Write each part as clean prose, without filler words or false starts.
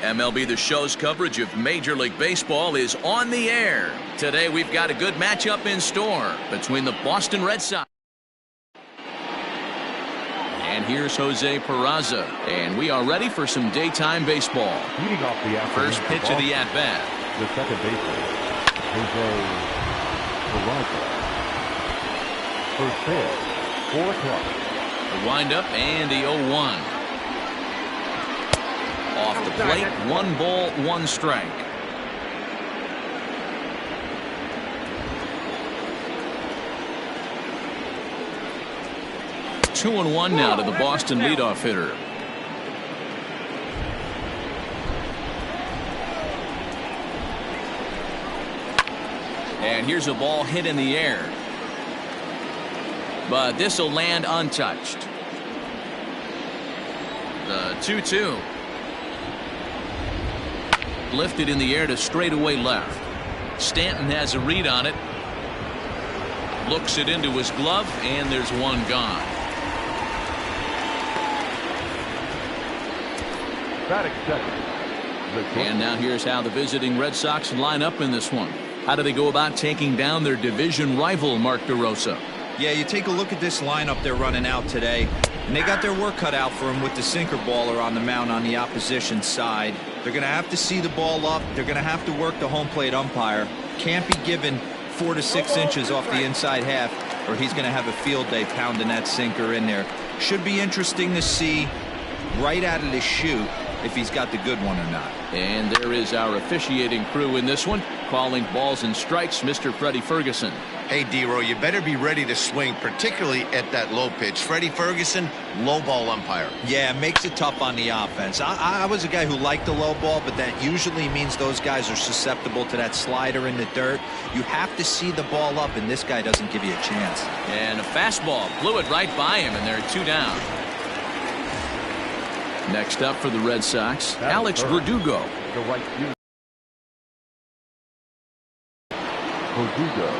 MLB The Show's coverage of Major League Baseball is on the air. Today we've got a good matchup in store between the Boston Red Sox. And here's Jose Peraza, and we are ready for some daytime baseball. Leading off the first pitch of the at-bat. The second baseman, Jose Peraza. First pitch, 4 o'clock. The windup and the 0-1. Off the plate, 1 ball, 1 strike. Two and 1 now to the Boston leadoff hitter. And here's a ball hit in the air. But this will land untouched. The 2-2. Lifted in the air to straightaway left. Stanton has a read on it. Looks it into his glove, and there's one gone. Batting second. And now here's how the visiting Red Sox line up in this one. How do they go about taking down their division rival, Mark DeRosa? Yeah, you take a look at this lineup they're running out today, and they got their work cut out for them with the sinker baller on the mound on the opposition side. They're going to have to see the ball up. They're going to have to work the home plate umpire. Can't be given 4 to 6 inches off the inside half, or he's going to have a field day pounding that sinker in there. Should be interesting to see right out of the chute if he's got the good one or not. And there is our officiating crew in this one, calling balls and strikes, Mr. Freddie Ferguson. Hey, D-Row, you better be ready to swing, particularly at that low pitch. Freddie Ferguson, low ball umpire. Yeah, makes it tough on the offense. I was a guy who liked the low ball, but that usually means those guys are susceptible to that slider in the dirt. You have to see the ball up, and this guy doesn't give you a chance. And a fastball blew it right by him, and they're 2 down. Next up for the Red Sox, Alex Verdugo. The right field. Verdugo.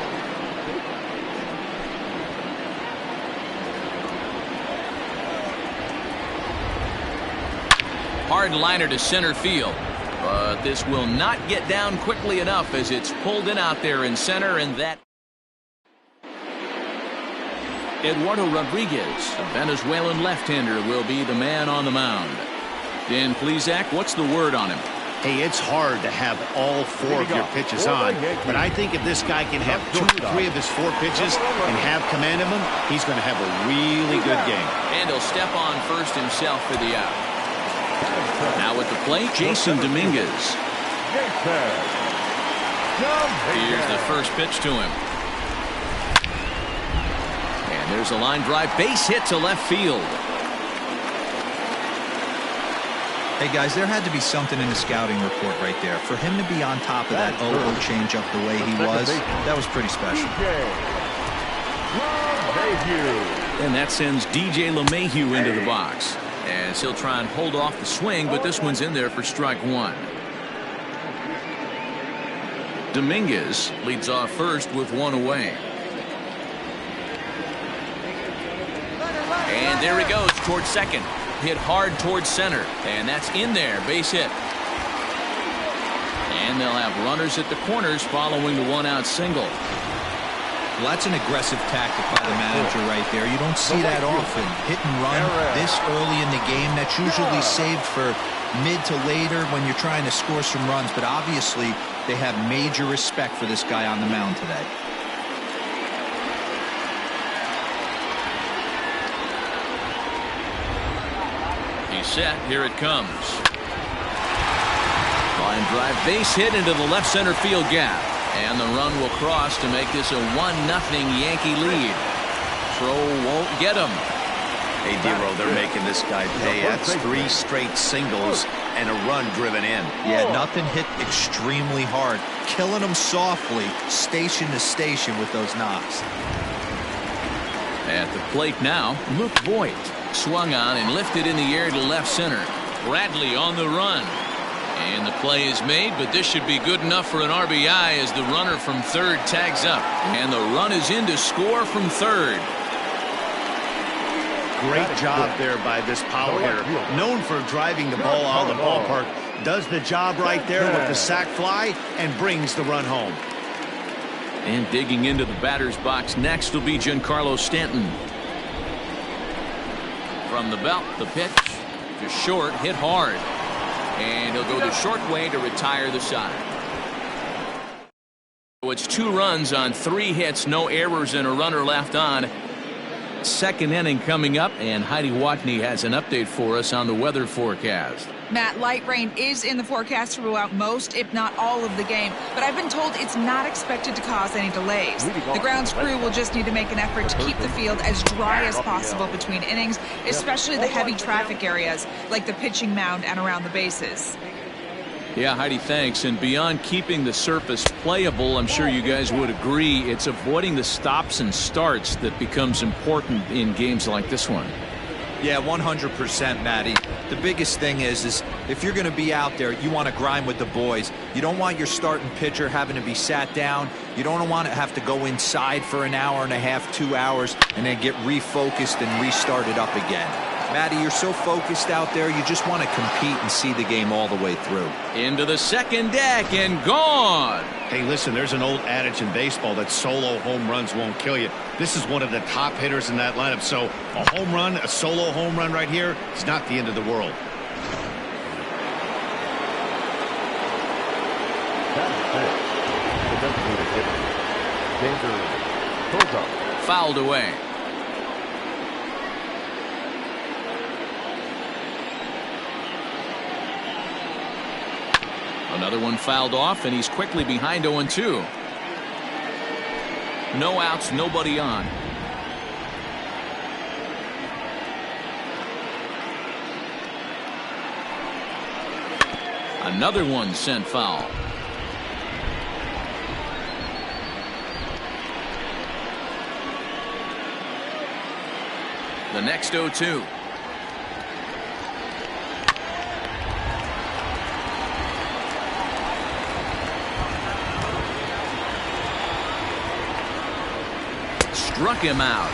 Hard liner to center field, but this will not get down quickly enough as it's pulled in out there in center, and that Eduardo Rodriguez, a Venezuelan left-hander, will be the man on the mound. Dan Plesac, what's the word on him? Hey, it's hard to have all 4 of your pitches on, but I think if this guy can have 2 or 3 of his 4 pitches and have command of them, he's going to have a really good game. And he'll step on first himself for the out. Now at the plate, Jason Dominguez. Here's the first pitch to him. And there's a line drive, base hit to left field. Hey guys, there had to be something in the scouting report right there. For him to be on top of that 0-0 changeup the way he was, that was pretty special. And that sends DJ LeMahieu into the box, as he'll try and hold off the swing, but this one's in there for strike 1. Dominguez leads off first with 1 away. And there he goes towards second. Hit hard towards center, and that's in there, base hit. And they'll have runners at the corners following the 1-out single. Well, that's an aggressive tactic by the manager right there. You don't see that often. Hit and run this early in the game. That's usually saved for mid to later when you're trying to score some runs, but obviously they have major respect for this guy on the mound today. Set, here it comes. Line drive, base hit into the left center field gap, and the run will cross to make this a 1-0 Yankee lead. Throw won't get him. Hey, D-Row, they're making this guy pay. That's 3 straight singles and a run driven in. Yeah, nothing hit extremely hard. Killing him softly, station to station with those knocks. At the plate now, Luke Voigt. Swung on and lifted in the air to left center. Bradley on the run. And the play is made, but this should be good enough for an RBI as the runner from third tags up. And the run is in to score from third. Great job there by this power hitter. Known for driving the ball out of the ballpark, does the job right there with the sac fly and brings the run home. And digging into the batter's box next will be Giancarlo Stanton. From the belt, the pitch, just short, hit hard. And he'll go the short way to retire the side. So it's 2 runs on 3 hits, no errors, and a runner left on. Second inning coming up, and Heidi Watney has an update for us on the weather forecast. Matt, light rain is in the forecast throughout most, if not all, of the game, but I've been told it's not expected to cause any delays. The grounds crew will just need to make an effort to keep the field as dry as possible between innings, especially the heavy traffic areas like the pitching mound and around the bases. Yeah, Heidi, thanks. And beyond keeping the surface playable, I'm sure you guys would agree, it's avoiding the stops and starts that becomes important in games like this one. Yeah, 100%, Matty. The biggest thing is if you're going to be out there, you want to grind with the boys. You don't want your starting pitcher having to be sat down. You don't want to have to go inside for an hour and a half, 2 hours, and then get refocused and restarted up again. Matty, you're so focused out there, you just want to compete and see the game all the way through. Into the second deck and gone. Hey, listen, there's an old adage in baseball that solo home runs won't kill you. This is one of the top hitters in that lineup, so a home run, a solo home run right here, is not the end of the world. That's it. The designated hitter, Verdugo. Fouled away. Another one fouled off, and he's quickly behind 0-2. No outs, nobody on. Another one sent foul. The next 0-2. Struck him out.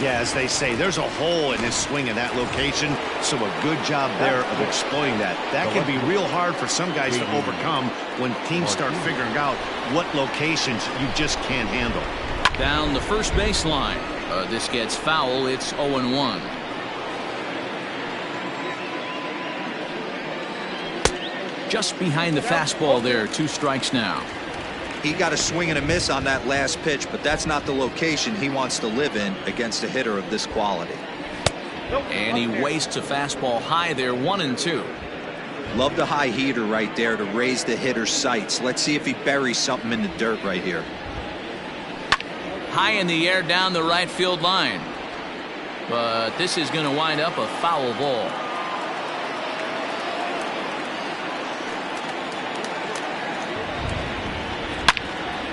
Yeah, as they say, there's a hole in his swing in that location, so a good job there of exploiting that. That can be real hard for some guys to overcome when teams start figuring out what locations you just can't handle. Down the first baseline. This gets foul. It's 0-1. Just behind the fastball there. 2 strikes now. He got a swing and a miss on that last pitch, but that's not the location he wants to live in against a hitter of this quality. And he wastes a fastball high there. 1-2. Love the high heater right there to raise the hitter's sights. Let's see if he buries something in the dirt right here. High in the air down the right field line. But this is going to wind up a foul ball.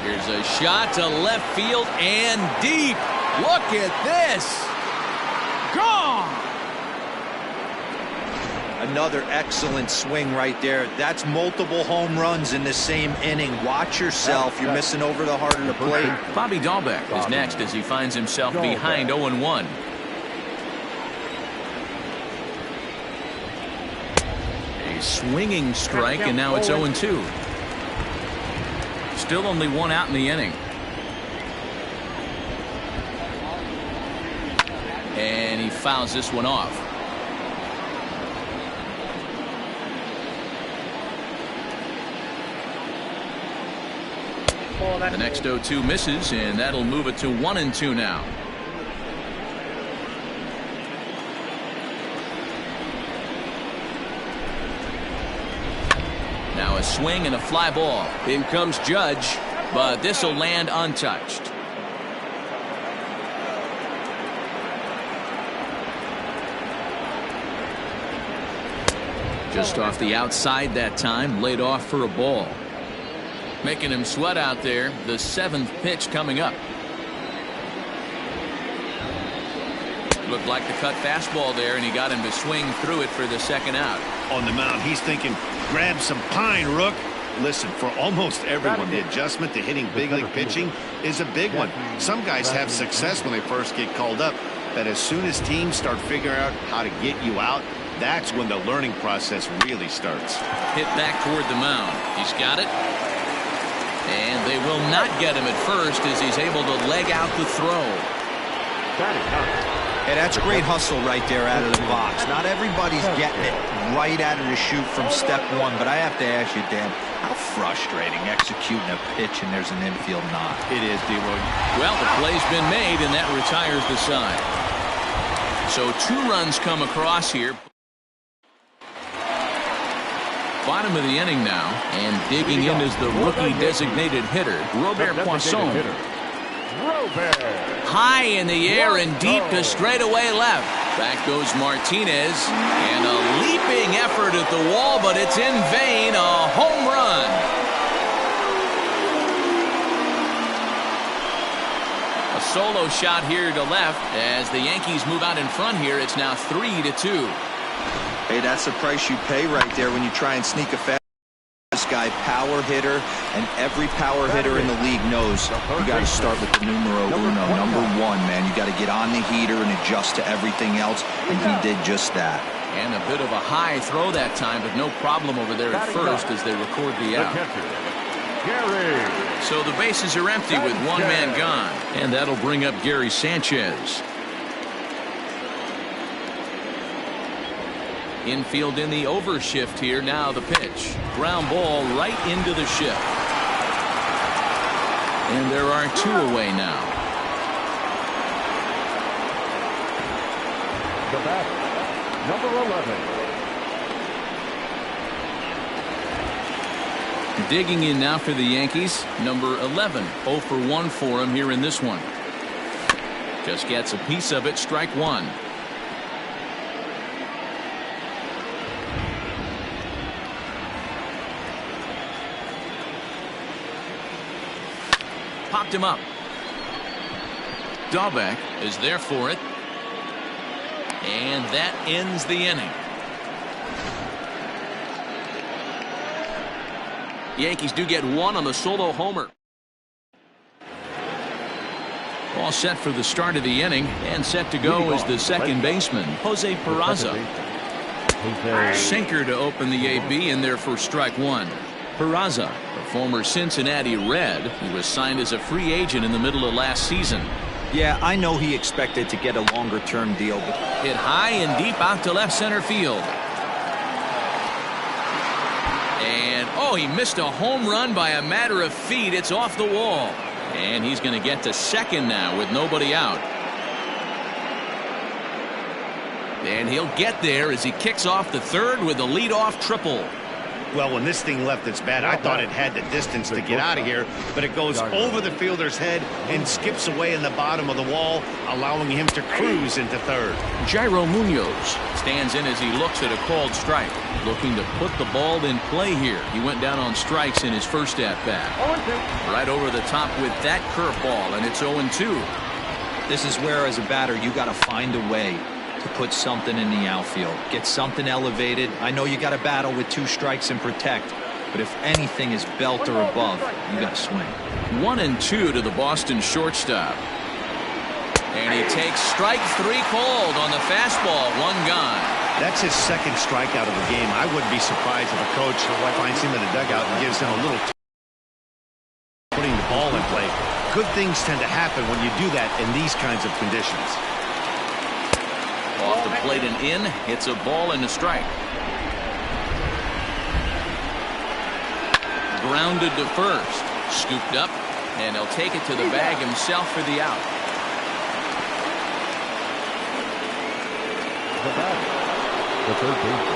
Here's a shot to left field and deep. Look at this. Gone. Another excellent swing right there. That's multiple home runs in the same inning. Watch yourself. You're missing over the heart of the plate. Bobby Dahlbeck is next as he finds himself behind 0-1. A swinging strike, and now it's 0-2. Still only 1 out in the inning. And he fouls this one off. The next 0-2 misses, and that'll move it to 1-2 now. Now a swing and a fly ball. In comes Judge, but this will land untouched. Just off the outside that time, laid off for a ball. Making him sweat out there. The 7th pitch coming up. Looked like the cut fastball there, and he got him to swing through it for the 2nd out. On the mound, he's thinking, grab some pine, Rook. Listen, for almost everyone, the adjustment to hitting big league pitching is a big one. Some guys have success when they first get called up, but as soon as teams start figuring out how to get you out, That's when the learning process really starts. Hit back toward the mound. He's got it. And they will not get him at first as he's able to leg out the throw. Hey, that's great hustle right there out of the box. Not everybody's getting it right out of the chute from step one, but I have to ask you, Dan, how frustrating executing a pitch and there's an infield knock. It is, D-Roy. Well, the play's been made, and that retires the side. So 2 runs come across here. Bottom of the inning now, and digging in is the rookie designated hitter, Robert Poisson. High in the air and deep to straightaway left. Back goes Martinez, and a leaping effort at the wall, but it's in vain. A home run. A solo shot here to left as the Yankees move out in front here. It's now 3-2. Hey, that's the price you pay right there when you try and sneak a fast. This guy, power hitter, and every power hitter in the league knows you got to start with the numero uno, number 1, man. You got to get on the heater and adjust to everything else, and he did just that. And a bit of a high throw that time, but no problem over there at first as they record the out. So the bases are empty with 1 man gone, and that'll bring up Gary Sanchez. Infield in the overshift here. Now the pitch. Ground ball right into the shift. And there are 2 away now. The batter, number 11. Digging in now for the Yankees, number 11. 0 for 1 for him here in this one. Just gets a piece of it. Strike 1. Popped him up. Dahlbeck is there for it. And that ends the inning. Yankees do get 1 on the solo homer. All set for the start of the inning, and set to go is the second baseman, Jose Peraza. Sinker to open the AB, in there for strike 1. Peraza, a former Cincinnati Red, who was signed as a free agent in the middle of last season. Yeah, I know he expected to get a longer-term deal, but hit high and deep out to left center field. And, oh, he missed a home run by a matter of feet. It's off the wall. And he's going to get to second now with nobody out. And he'll get there as he kicks off the third with a leadoff triple. Well, when this thing left its bat, I thought it had the distance to get out of here, but it goes over the fielder's head and skips away in the bottom of the wall, allowing him to cruise into third. Jairo Munoz stands in as he looks at a called strike, looking to put the ball in play here. He went down on strikes in his first at-bat. Right over the top with that curveball, and it's 0-2. This is where, as a batter, you got to find a way to put something in the outfield, get something elevated. I know you got to battle with 2 strikes and protect, but if anything is belt or above, you got to swing. 1-2 to the Boston shortstop, and he takes strike 3 called on the fastball. 1 gone. That's his second strikeout of the game. I wouldn't be surprised if a coach finds him in the dugout and gives him a little putting the ball in play. Good things tend to happen when you do that in these kinds of conditions. Off the plate and in. It's a ball and a strike. Grounded to first. Scooped up, and he'll take it to the bag himself for the out.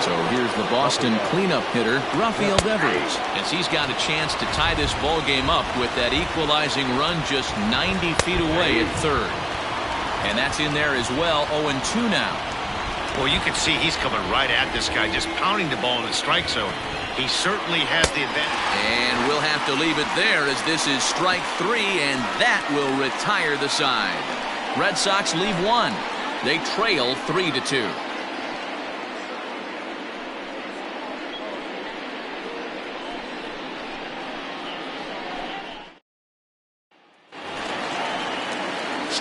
So here's the Boston cleanup hitter, Rafael Devers, as he's got a chance to tie this ball game up with that equalizing run just 90 feet away at third. And that's in there as well. 0-2 now. Well, you can see he's coming right at this guy, just pounding the ball in the strike zone. He certainly has the advantage. And we'll have to leave it there, as this is strike 3, and that will retire the side. Red Sox leave 1. They trail 3-2.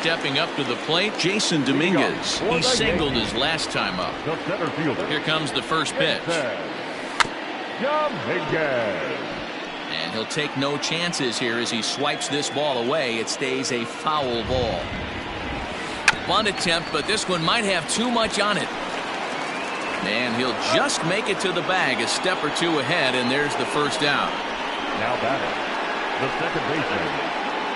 stepping up to the plate, Jason Dominguez. He singled his last time up. The center fielder. Here comes the first pitch. Dominguez. And he'll take no chances here as he swipes this ball away. It stays a foul ball. Bunt attempt, but this one might have too much on it. And he'll just make it to the bag a step or two ahead, and there's the first out. Now batting, the second baseman,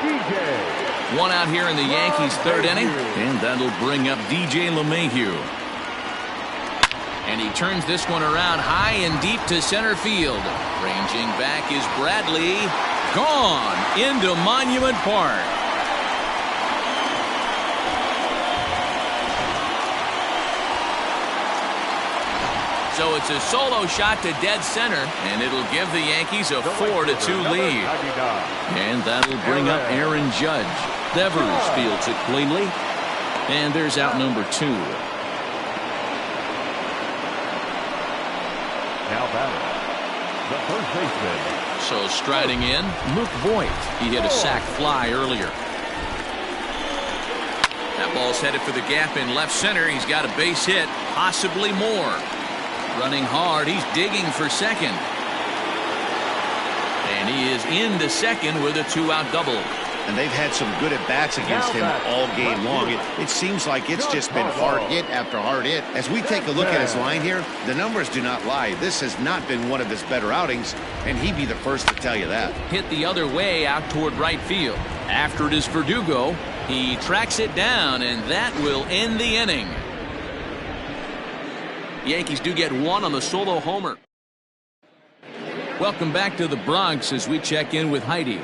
DJ. One out here in the Yankees' third inning, and that'll bring up DJ LeMahieu. And he turns this one around high and deep to center field. Ranging back is Bradley. Gone into Monument Park. So it's a solo shot to dead center, and it'll give the Yankees a 4-2 lead. And that'll bring up Aaron Judge. Devers fields it cleanly, and there's out number 2. Now batting, the first baseman. So striding in, Luke Voigt. He hit a sac fly earlier. That ball's headed for the gap in left center. He's got a base hit, possibly more. Running hard, he's digging for second. And he is into second with a 2-out double. And they've had some good at-bats against him all game long. It seems like it's just been hard hit after hard hit. As we take a look at his line here, the numbers do not lie. This has not been one of his better outings, and he'd be the first to tell you that. Hit the other way out toward right field. After it is Verdugo. He tracks it down, and that will end the inning. Yankees do get one on the solo homer. Welcome back to the Bronx as we check in with Heidi.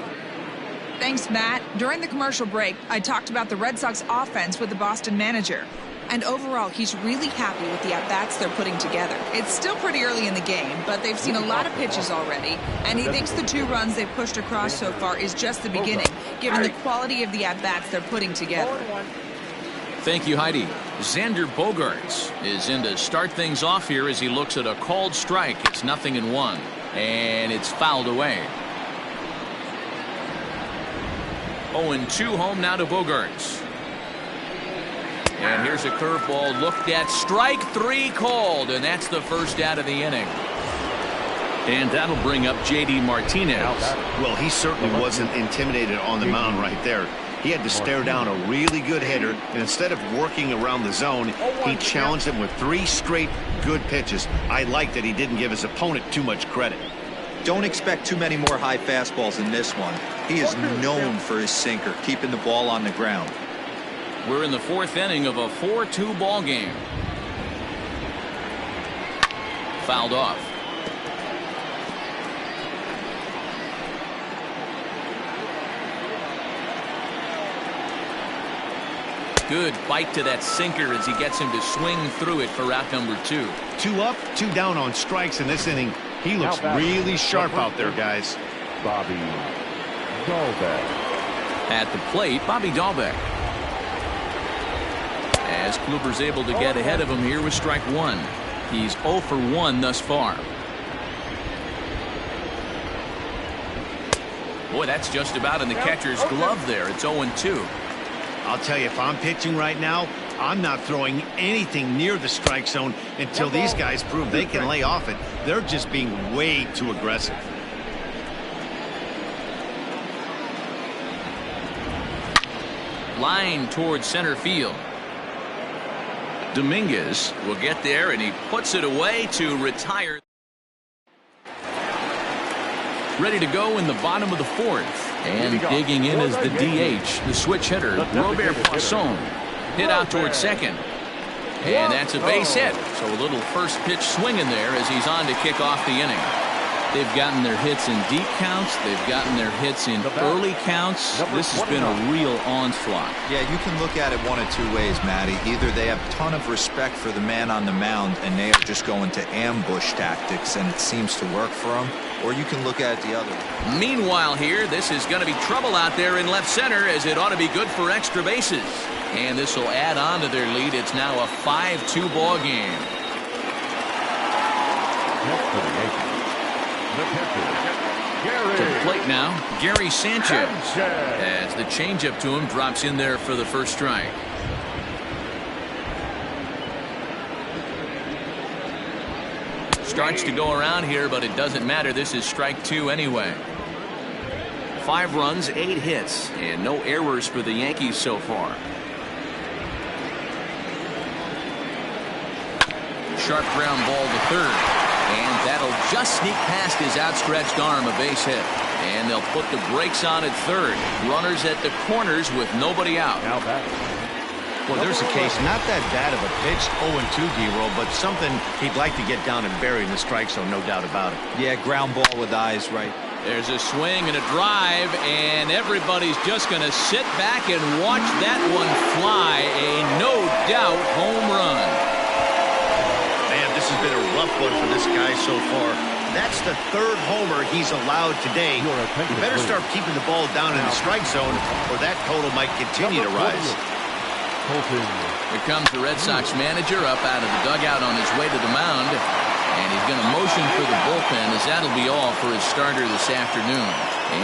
Thanks, Matt. During the commercial break, I talked about the Red Sox offense with the Boston manager. And overall, he's really happy with the at-bats they're putting together. It's still pretty early in the game, but they've seen a lot of pitches already. And he thinks the 2 runs they've pushed across so far is just the beginning, given the quality of the at-bats they're putting together. Thank you, Heidi. Xander Bogaerts is in to start things off here as he looks at a called strike. It's 0-1, and it's fouled away. 0-2 home now to Bogaerts. And here's a curveball looked at. Strike 3 called, and that's the first out of the inning. And that'll bring up J.D. Martinez. Well, he certainly wasn't intimidated on the mound right there. He had to stare down a really good hitter, and instead of working around the zone, he challenged him with 3 straight good pitches. I like that he didn't give his opponent too much credit. Don't expect too many more high fastballs in this one. He is known for his sinker, keeping the ball on the ground. We're in the 4th inning of a 4-2 ball game. Fouled off. Good bite to that sinker as he gets him to swing through it for out number 2. 2 up, 2 down on strikes in this inning. He looks really sharp out there, guys. Bobby Dahlbeck. At the plate, Bobby Dahlbeck. As Kluber's able to get ahead of him here with strike 1. He's 0 for 1 thus far. Boy, that's just about in the catcher's glove there. It's 0-2. I'll tell you, if I'm pitching right now, I'm not throwing anything near the strike zone until these guys prove they can lay off it. They're just being way too aggressive. Line towards center field. Dominguez will get there, and he puts it away to retire. Ready to go in the bottom of the 4th. And digging in is the DH, the switch hitter, Robert Poisson. Hit out towards second. And that's a base hit. So a little first pitch swing in there as he's on to kick off the inning. They've gotten their hits in deep counts. They've gotten their hits in early counts. This has been a real onslaught. Yeah, you can look at it one of 2 ways, Matty. Either they have a ton of respect for the man on the mound and they are just going to ambush tactics and it seems to work for them, or you can look at it the other way. Meanwhile here, this is going to be trouble out there in left center as it ought to be good for extra bases. And this will add on to their lead. It's now a 5-2 ball game. Next for the Yankees, the catcher, To the plate now, Gary Sanchez. As the changeup to him drops in there for the first strike. Starts to go around here, but it doesn't matter. This is strike 2 anyway. 5 runs, 8 hits, and no errors for the Yankees so far. Sharp ground ball to third. And that'll just sneak past his outstretched arm, a base hit. And they'll put the brakes on at third. Runners at the corners with nobody out. Now back. Well, there's a case, not that bad of a pitch, 0-2 D-roll, but something he'd like to get down and bury in the strike zone, no doubt about it. Yeah, ground ball with eyes, right. There's a swing and a drive, and everybody's just going to sit back and watch that one fly. A no-doubt home run. Man, this has been a rough one for this guy so far. That's the 3rd homer he's allowed today. You better start keeping the ball down in the strike zone, or that total might continue to rise. Here comes the Red Sox manager up out of the dugout on his way to the mound. And he's going to motion for the bullpen, as that'll be all for his starter this afternoon.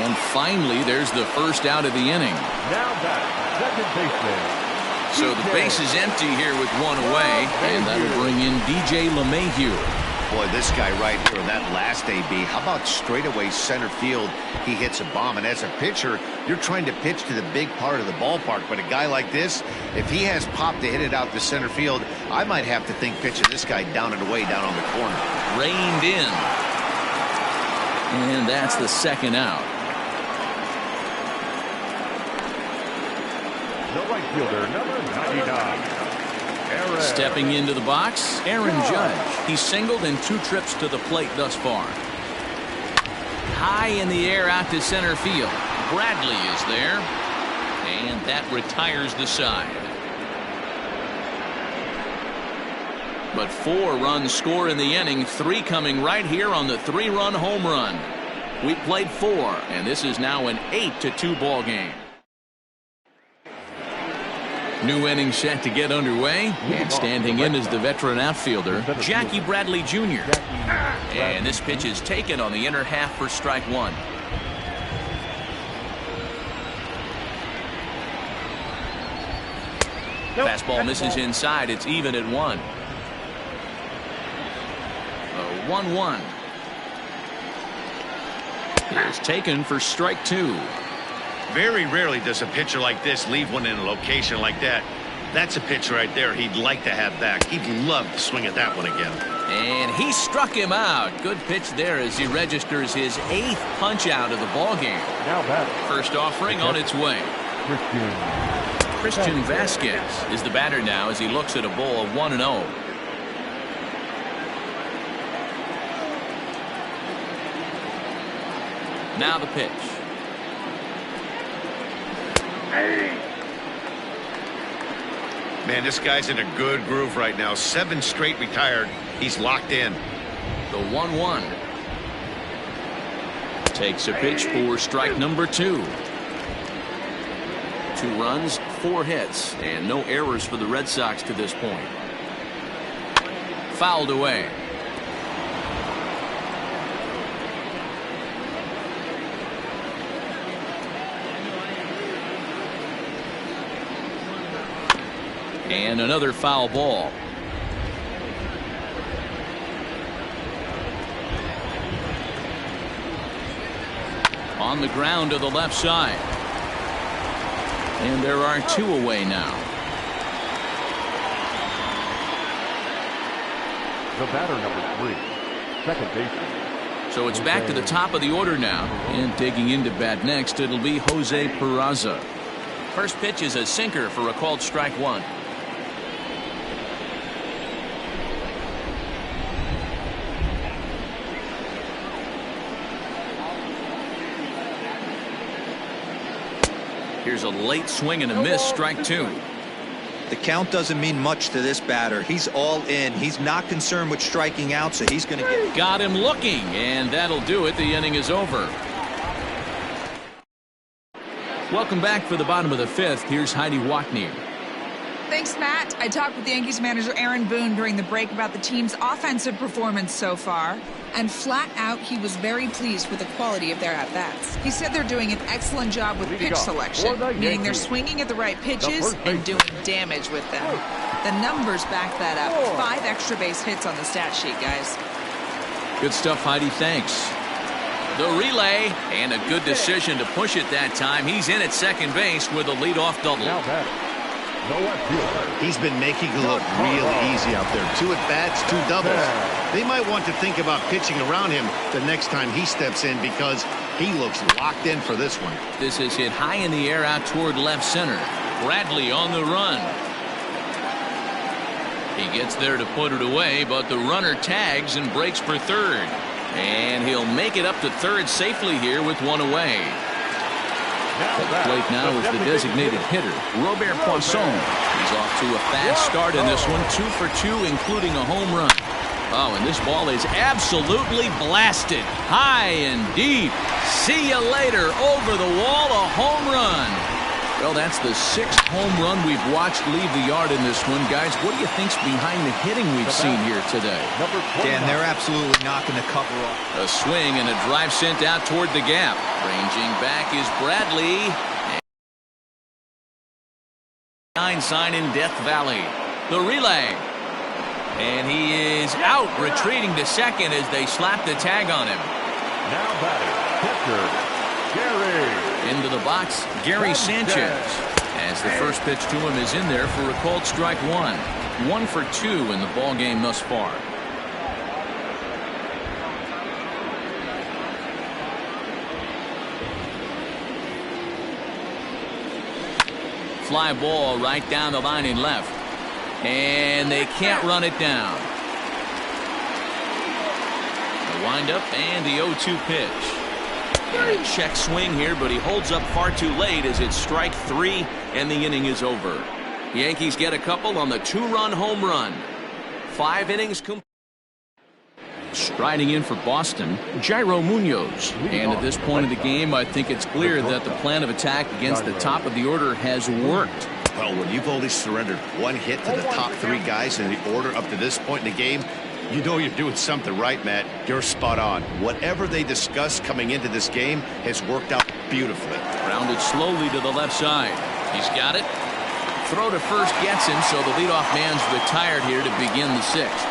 And finally, there's the first out of the inning. Now back, second baseman. So the base is empty here with 1 away, and that'll bring in DJ LeMahieu. Boy, this guy right here, that last AB, how about straightaway center field? He hits a bomb, and as a pitcher, you're trying to pitch to the big part of the ballpark, but a guy like this, if he has pop to hit it out to center field, I might have to think pitching this guy down and away down on the corner. Reined in. And that's the second out. The right fielder, number 99. Stepping into the box, Aaron Judge. He's singled in 2 trips to the plate thus far. High in the air out to center field. Bradley is there. And that retires the side. But 4 runs score in the inning, 3 coming right here on the 3-run home run. We played 4, and this is now an 8-2 ball game. New inning set to get underway, and standing in is the veteran outfielder, Jackie Bradley Jr. And this pitch is taken on the inner half for strike 1. Fastball misses inside. It's even at 1. A 1-1. It's taken for strike 2. Very rarely does a pitcher like this leave one in a location like that. That's a pitch right there he'd like to have back. He'd love to swing at that one again. And he struck him out. Good pitch there as he registers his 8th punch out of the ball game. Now batting. First offering on its way. Christian Vasquez is the batter now as he looks at a ball of 1-0. Now the pitch. Man, this guy's in a good groove right now. 7 straight retired. He's locked in. The 1-1. Takes a pitch for strike number 2. 2 runs, 4 hits, and no errors for the Red Sox to this point. Fouled away. And another foul ball. On the ground to the left side. And there are 2 away now. The batter, number 3, second baseman. So it's back to the top of the order now. And taking into bat next, it'll be Jose Peraza. First pitch is a sinker for a called strike 1. Here's a late swing and a miss, strike 2. The count doesn't mean much to this batter. He's all in. He's not concerned with striking out, so he's going to get. Got him looking, and that'll do it. The inning is over. Welcome back for the bottom of the 5th. Here's Heidi Watney. Thanks, Matt. I talked with Yankees manager Aaron Boone during the break about the team's offensive performance so far. And flat out, he was very pleased with the quality of their at-bats. He said they're doing an excellent job with pitch selection, meaning they're swinging at the right pitches and doing damage with them. The numbers back that up. 5 extra base hits on the stat sheet, guys. Good stuff, Heidi. Thanks. The relay, and a good decision to push it that time. He's in at second base with a leadoff double. Now batting, the left fielder. He's been making it look real easy out there. 2 at-bats, 2 doubles. They might want to think about pitching around him the next time he steps in because he looks locked in for this one. This is hit high in the air out toward left center. Bradley on the run. He gets there to put it away, but the runner tags and breaks for third. And he'll make it up to third safely here with 1 away. At the plate now is the designated hitter, Robert Poisson. He's off to a fast start in this one, 2 for 2, including a home run. Oh, and this ball is absolutely blasted. High and deep. See you later. Over the wall, a home run. Well, that's the 6th home run we've watched leave the yard in this one. Guys, what do you think's behind the hitting we've seen here today? Dan, they're absolutely knocking the cover off. A swing and a drive sent out toward the gap. Ranging back is Bradley. 9 sign in Death Valley. The relay. And he is out, retreating to second as they slap the tag on him. Now batting, pitcher, Gary. Into the box, Gary Sanchez. As the first pitch to him is in there for a called strike 1. 1 for 2 in the ball game thus far. Fly ball right down the line in left. And they can't run it down. The windup and the 0-2 pitch. And a check swing here, but he holds up far too late as it's strike 3 and the inning is over. Yankees get a couple on the 2-run home run. 5 innings complete. Striding in for Boston, Jairo Munoz. And at this point of the game, I think it's clear that the plan of attack against the top of the order has worked. Well, when you've only surrendered 1 hit to the top 3 guys in the order up to this point in the game, you know you're doing something right, Matt. You're spot on. Whatever they discussed coming into this game has worked out beautifully. Rounded slowly to the left side. He's got it. Throw to first gets him, so the leadoff man's retired here to begin the 6th.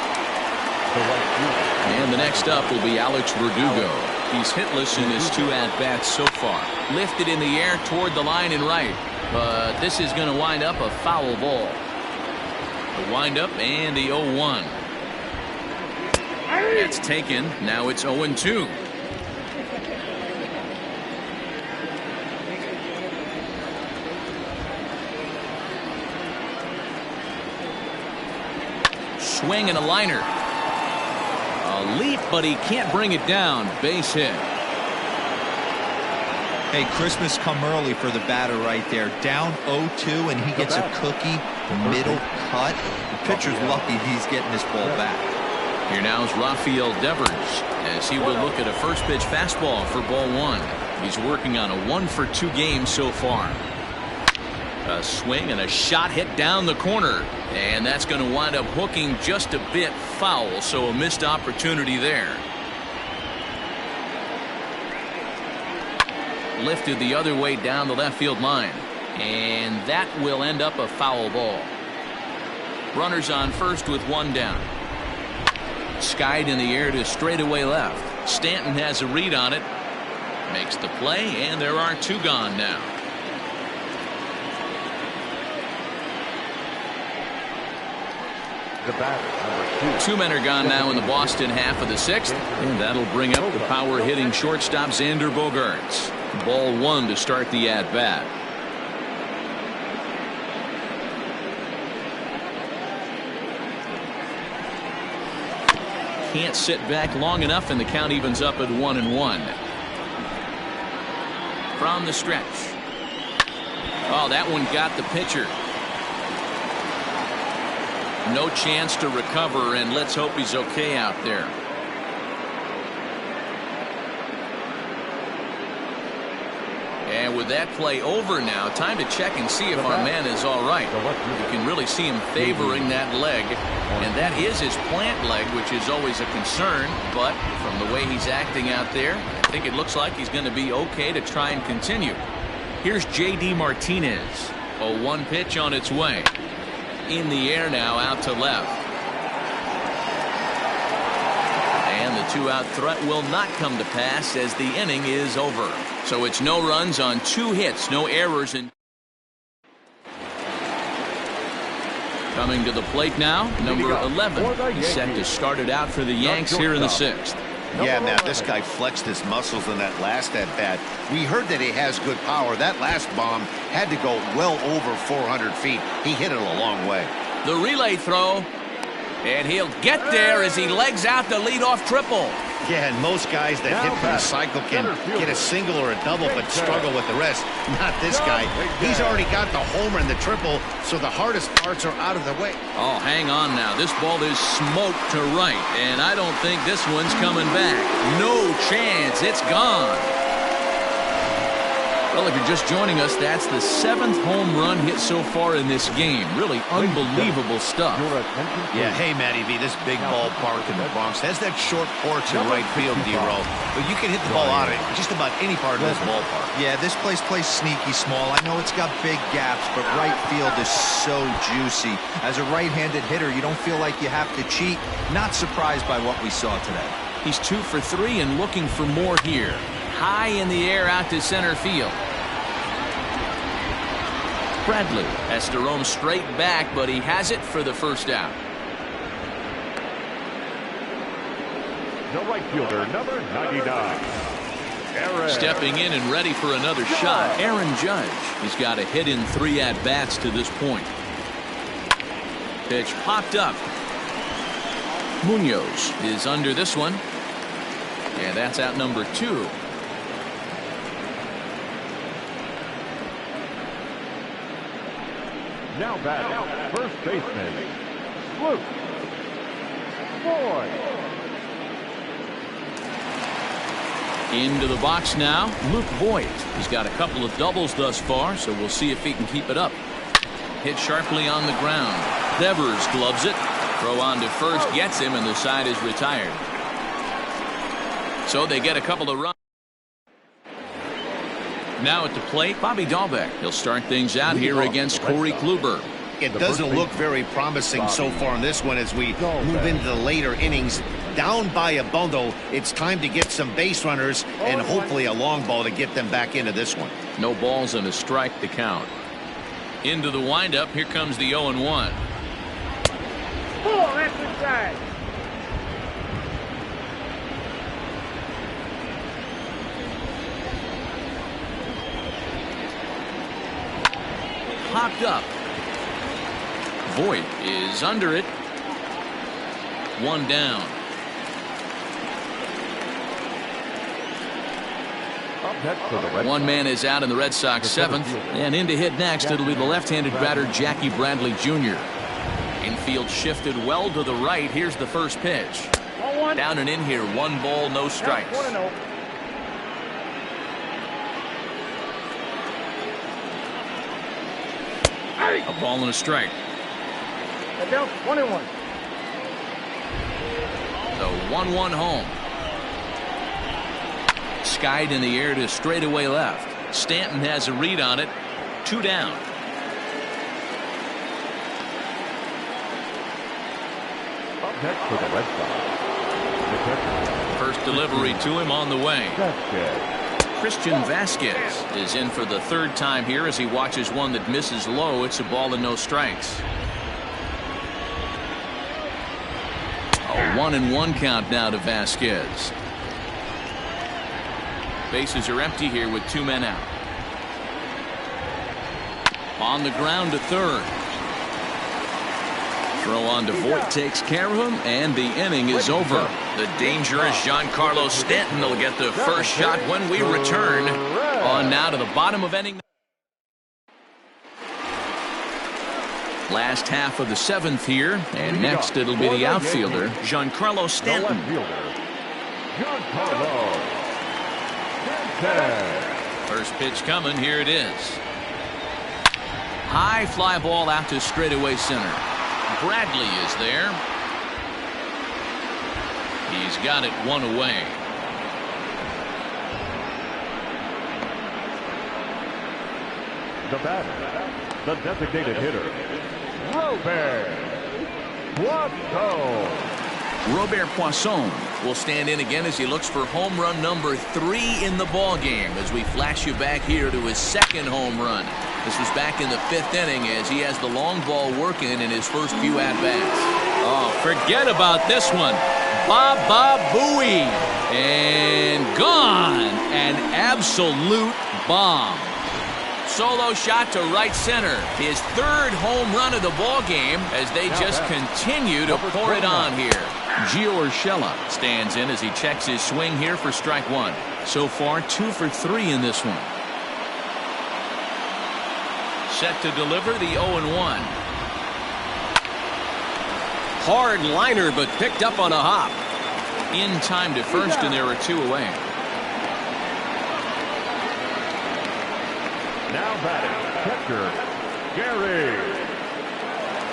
And the next up will be Alex Verdugo. He's hitless in his 2 at-bats so far. Lifted in the air toward the line and right. But this is going to wind up a foul ball. The windup and the 0-1. It's taken. Now it's 0-2. Swing and a liner. A leap, but he can't bring it down. Base hit. Hey, Christmas come early for the batter right there. Down 0-2, and he gets a cookie, middle cut. The pitcher's lucky he's getting this ball back. Here now is Rafael Devers as he will look at a first pitch fastball for ball 1. He's working on a 1 for 2 game so far. A swing and a shot hit down the corner, and that's going to wind up hooking just a bit foul, so a missed opportunity there. Lifted the other way down the left field line, and that will end up a foul ball. Runners on first with 1 down. Skied in the air to straightaway left. Stanton has a read on it. Makes the play, and there are 2 gone now. The batter, number 2. 2 men are gone now in the Boston half of the 6th, and that'll bring up the power hitting shortstop Xander Bogaerts. Ball 1 to start the at-bat. Can't sit back long enough, and the count evens up at 1-1. From the stretch. Oh, that one got the pitcher. No chance to recover, and let's hope he's okay out there. And And with that play over now, time to check and see if our man is all right. You can really see him favoring that leg, and that is his plant leg, which is always a concern. But from the way he's acting out there, I think it looks like he's going to be okay to try and continue. Here's J.D. Martinez. A 1 pitch on its way. In the air now, out to left. And the 2-out threat will not come to pass as the inning is over. So it's no runs on 2 hits, no errors. Coming to the plate now, number 11. He's set to start it out for the Yanks here in the 6th. Yeah, Matt, this guy flexed his muscles in that last at-bat. We heard that he has good power. That last bomb had to go well over 400 feet. He hit it a long way. The relay throw, and he'll get there as he legs out the leadoff triple. Yeah, and most guys that hit for the cycle can get a single or a double but struggle with the rest. Not this guy. He's already got the homer and the triple, so the hardest parts are out of the way. Oh, hang on now. This ball is smoked to right, and I don't think this one's coming back. No chance. It's gone. Well, if you're just joining us, that's the 7th home run hit so far in this game. Really unbelievable stuff. Yeah, hey, Matty V, this big ballpark in the Bronx has that short porch in right field, D-Roll. But you can hit the ball out of it just about any part of this ballpark. Yeah, this place plays sneaky small. I know it's got big gaps, but right field is so juicy. As a right-handed hitter, you don't feel like you have to cheat. Not surprised by what we saw today. He's 2 for 3 and looking for more here. High in the air out to center field. Bradley has to roam straight back, but he has it for the first out. The right fielder, number 99. Stepping in and ready for another shot, Aaron Judge. He's got a hit in 3 at-bats to this point. Pitch popped up. Munoz is under this one. And that's out number 2. Now back, first baseman, Luke Boyd. Into the box now, Luke Voigt. He's got a couple of doubles thus far, so we'll see if he can keep it up. Hit sharply on the ground. Devers gloves it. Throw on to first, gets him, and the side is retired. So they get a couple of runs. Now at the plate, Bobby Dahlbeck. He'll start things out here against Corey Kluber. It doesn't look very promising so far in this one as we move into the later innings. Down by a bundle, it's time to get some base runners and hopefully a long ball to get them back into this one. No balls and a strike to count. Into the windup, here comes the 0-1. Popped up. Voigt is under it. 1 down. One man is out in the Red Sox 7th, and in to hit next it'll be the left-handed batter Jackie Bradley Jr. Infield shifted well to the right. Here's the first pitch. Down and in here, 1 ball, no strikes. A ball and a strike. The 1-1 home. Skied in the air to straightaway left. Stanton has a read on it. 2 down. Up next for the Red Sox. First delivery to him on the way. Christian Vasquez is in for the 3rd time here as he watches one that misses low. It's a ball and no strikes. A 1-1 count now to Vasquez. Bases are empty here with 2 men out. On the ground to third. Throw on to Voigt takes care of him, and the inning is over. The dangerous Giancarlo Stanton will get the first shot when we return. On now to the bottom of inning. Last half of the 7th here, and next it'll be the outfielder, Giancarlo Stanton. First pitch coming. Here it is. High fly ball out to straightaway center. Bradley is there. He's got it one away. The batter, the designated hitter, Robert Poisson. Robert Poisson will stand in again as he looks for home run number 3 in the ball game, as we flash you back here to his second home run. This was back in the 5th inning as he has the long ball working in his first few at-bats. Oh, forget about this one. Baba Booey. And gone. An absolute bomb. Solo shot to right center. His 3rd home run of the ball game as they just continue to pour it on here. Gio Urshela stands in as he checks his swing here for strike 1. So far 2 for 3 in this one. Set to deliver the 0-1. Hard liner, but picked up on a hop. In time to first, and there are 2 away. Now batting, catcher, Gary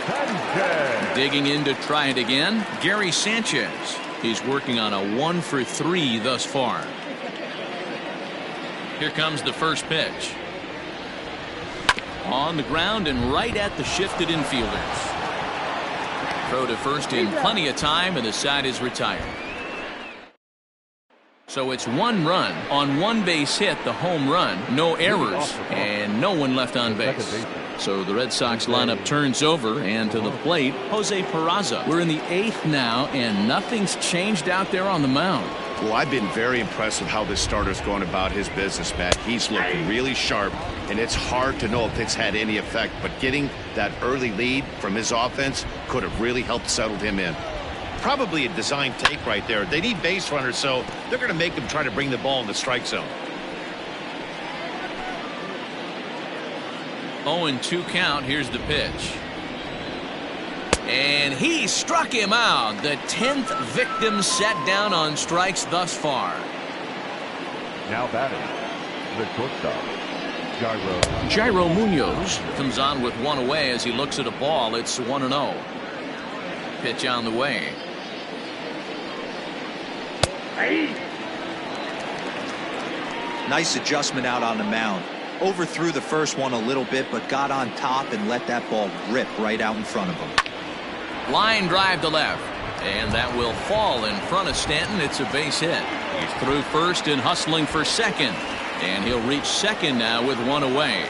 Sanchez. Digging in to try it again, Gary Sanchez. He's working on a 1 for 3 thus far. Here comes the first pitch. On the ground and right at the shifted infielders. Throw to first in plenty of time, and the side is retired. So it's 1 run on 1 base hit, the home run, no errors, and no one left on base. So the Red Sox lineup turns over, and to the plate, Jose Peraza. We're in the 8th now, and nothing's changed out there on the mound. Well, I've been very impressed with how this starter's going about his business, Matt. He's looking really sharp, and it's hard to know if it's had any effect, but getting that early lead from his offense could have really helped settle him in. Probably a design take right there. They need base runners, so they're going to make them try to bring the ball in the strike zone. 0-2 count. Here's the pitch. And he struck him out. The 10th victim set down on strikes thus far. Now batting, the shortstop, Jairo Munoz comes on with 1 away as he looks at a ball. It's 1-0. Pitch on the way. Nice adjustment out on the mound. Overthrew the first one a little bit, but got on top and let that ball rip right out in front of him. Line drive to left, and that will fall in front of Stanton. It's a base hit. He's through first and hustling for second, and he'll reach second now with 1 away.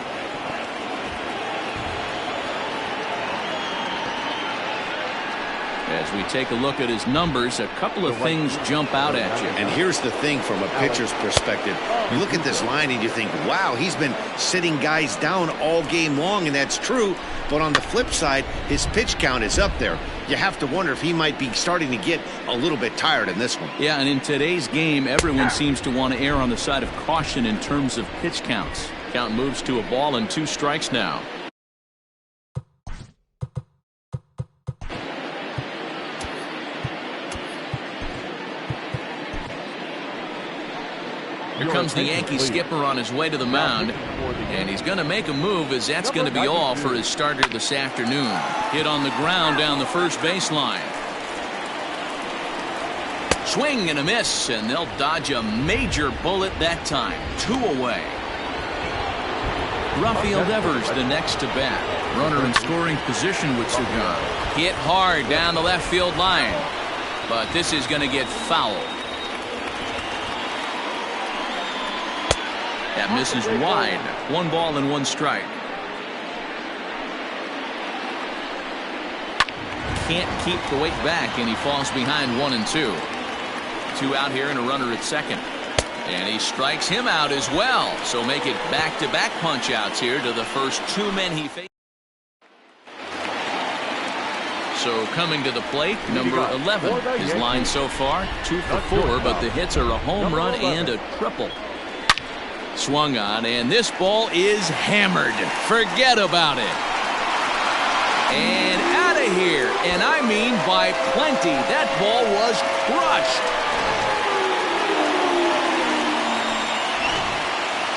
As we take a look at his numbers, a couple of things jump out at you. And here's the thing from a pitcher's perspective. You look at this line and you think, wow, he's been sitting guys down all game long, and that's true. But on the flip side, his pitch count is up there. You have to wonder if he might be starting to get a little bit tired in this one. Yeah, and in today's game, everyone seems to want to err on the side of caution in terms of pitch counts. Count moves to a ball and 2 strikes now. Here comes the Yankee skipper on his way to the mound, and he's going to make a move, as that's going to be all for his starter this afternoon. Hit on the ground down the first baseline. Swing and a miss, and they'll dodge a major bullet that time. 2 away. Rafael Devers the next to bat. Runner in scoring position with Sugan. Hit hard down the left field line, but this is going to get fouled. That misses wide. 1 ball and 1 strike. Can't keep the weight back, and he falls behind 1 and 2. 2 out here and a runner at second. And he strikes him out as well. So make it back-to-back punch-outs here to the first 2 men he faced. So coming to the plate, number 11. His line so far, 2 for 4, but the hits are a home run and a triple. Swung on, and this ball is hammered. Forget about it. And out of here, and I mean by plenty. That ball was crushed.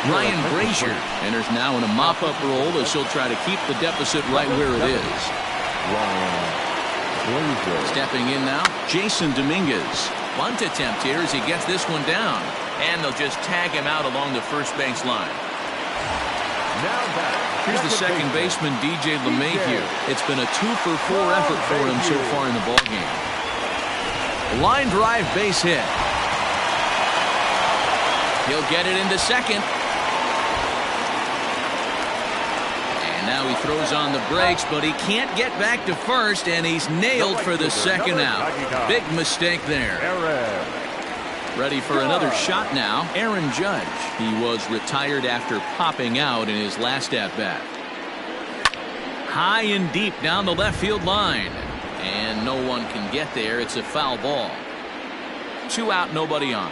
Ryan Brazier enters now in a mop-up role as he'll try to keep the deficit right where it is. Stepping in now, Jason Dominguez. Bunt attempt here as he gets this one down. And they'll just tag him out along the first base line. Here's the second baseman, DJ LeMahieu. It's been a 2-for-4 effort for him so far in the ballgame. Line drive base hit. He'll get it into second. And now he throws on the brakes, but he can't get back to first, and he's nailed for the second out. Big mistake there. Ready for another shot now, Aaron Judge. He was retired after popping out in his last at-bat. High and deep down the left field line. And no one can get there. It's a foul ball. 2 out, nobody on.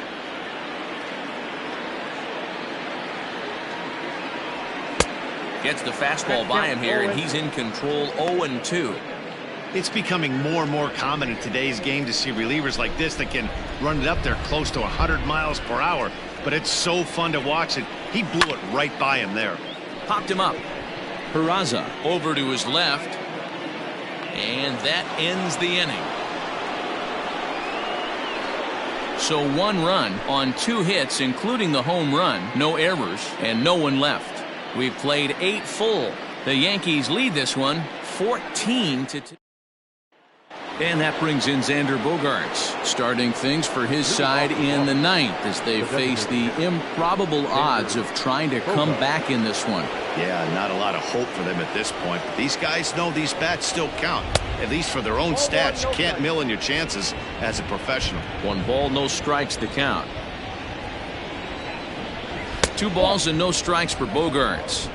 Gets the fastball by him here, and he's in control. 0-2. It's becoming more and more common in today's game to see relievers like this that can run it up there close to 100 miles per hour. But it's so fun to watch it. He blew it right by him there. Popped him up. Peraza over to his left. And that ends the inning. So 1 run on 2 hits, including the home run, no errors, and no one left. We've played 8 full. The Yankees lead this one 14-2. And that brings in Xander Bogaerts, starting things for his side in the 9th as they face the improbable odds of trying to come back in this one. Yeah, not a lot of hope for them at this point. But these guys know these bats still count, at least for their own stats. You can't mill in your chances as a professional. 1 ball, no strikes to count. 2 balls and no strikes for Bogaerts.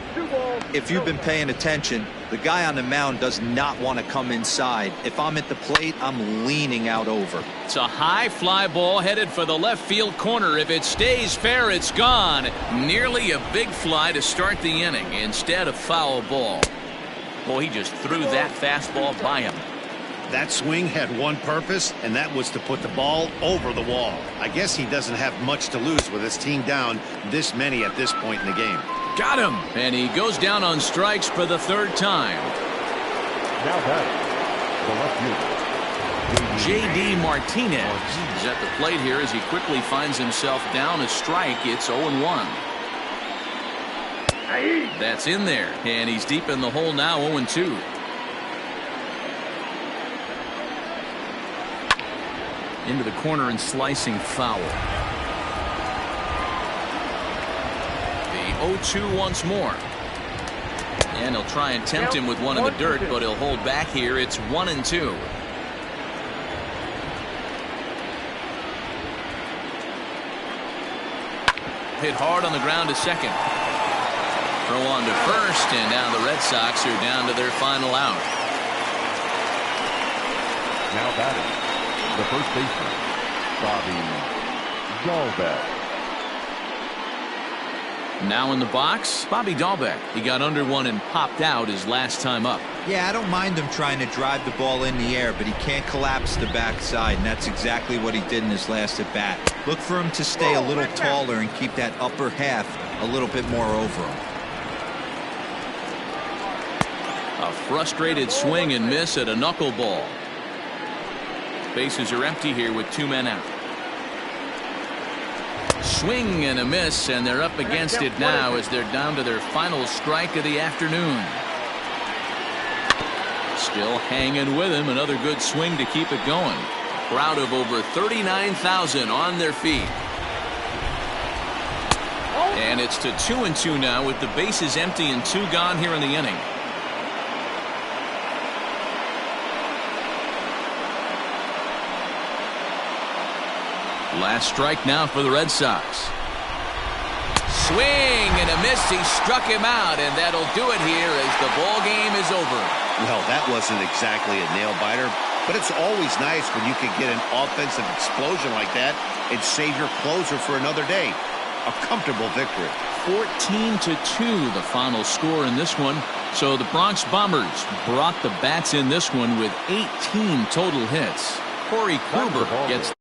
If you've been paying attention, the guy on the mound does not want to come inside. If I'm at the plate, I'm leaning out over. It's a high fly ball headed for the left field corner. If it stays fair, it's gone. Nearly a big fly to start the inning. Instead, a foul ball. Boy, he just threw that fastball by him. That swing had one purpose, and that was to put the ball over the wall. I guess he doesn't have much to lose with his team down this many at this point in the game. Got him, and he goes down on strikes for the 3rd time. Now batting, the left fielder, J.D. Martinez is at the plate here as he quickly finds himself down a strike. It's 0-1. That's in there, and he's deep in the hole now, 0-2. Into the corner and slicing foul. 0-2 once more. And he'll try and tempt him with one in the dirt, but he'll hold back here. It's 1-2. Hit hard on the ground to second. Throw on to first, and now the Red Sox are down to their final out. now batting, the first baseman, Bobby Dalbec. Now in the box, Bobby Dalbec. He got under one and popped out his last time up. Yeah, I don't mind him trying to drive the ball in the air, but he can't collapse the backside, and that's exactly what he did in his last at bat. Look for him to stay a little taller and keep that upper half a little bit more over him. A frustrated swing and miss at a knuckleball. Bases are empty here with 2 men out. Swing and a miss, and they're up against it now as they're down to their final strike of the afternoon. Still hanging with him. Another good swing to keep it going. Crowd of over 39,000 on their feet. And it's to 2-2 now with the bases empty and 2 gone here in the inning. Last strike now for the Red Sox. Swing and a miss. He struck him out, and that'll do it here as the ball game is over. Well, that wasn't exactly a nail-biter, but it's always nice when you can get an offensive explosion like that and save your closer for another day. A comfortable victory. 14-2 the final score in this one. So the Bronx Bombers brought the bats in this one with 18 total hits. Corey Kluber gets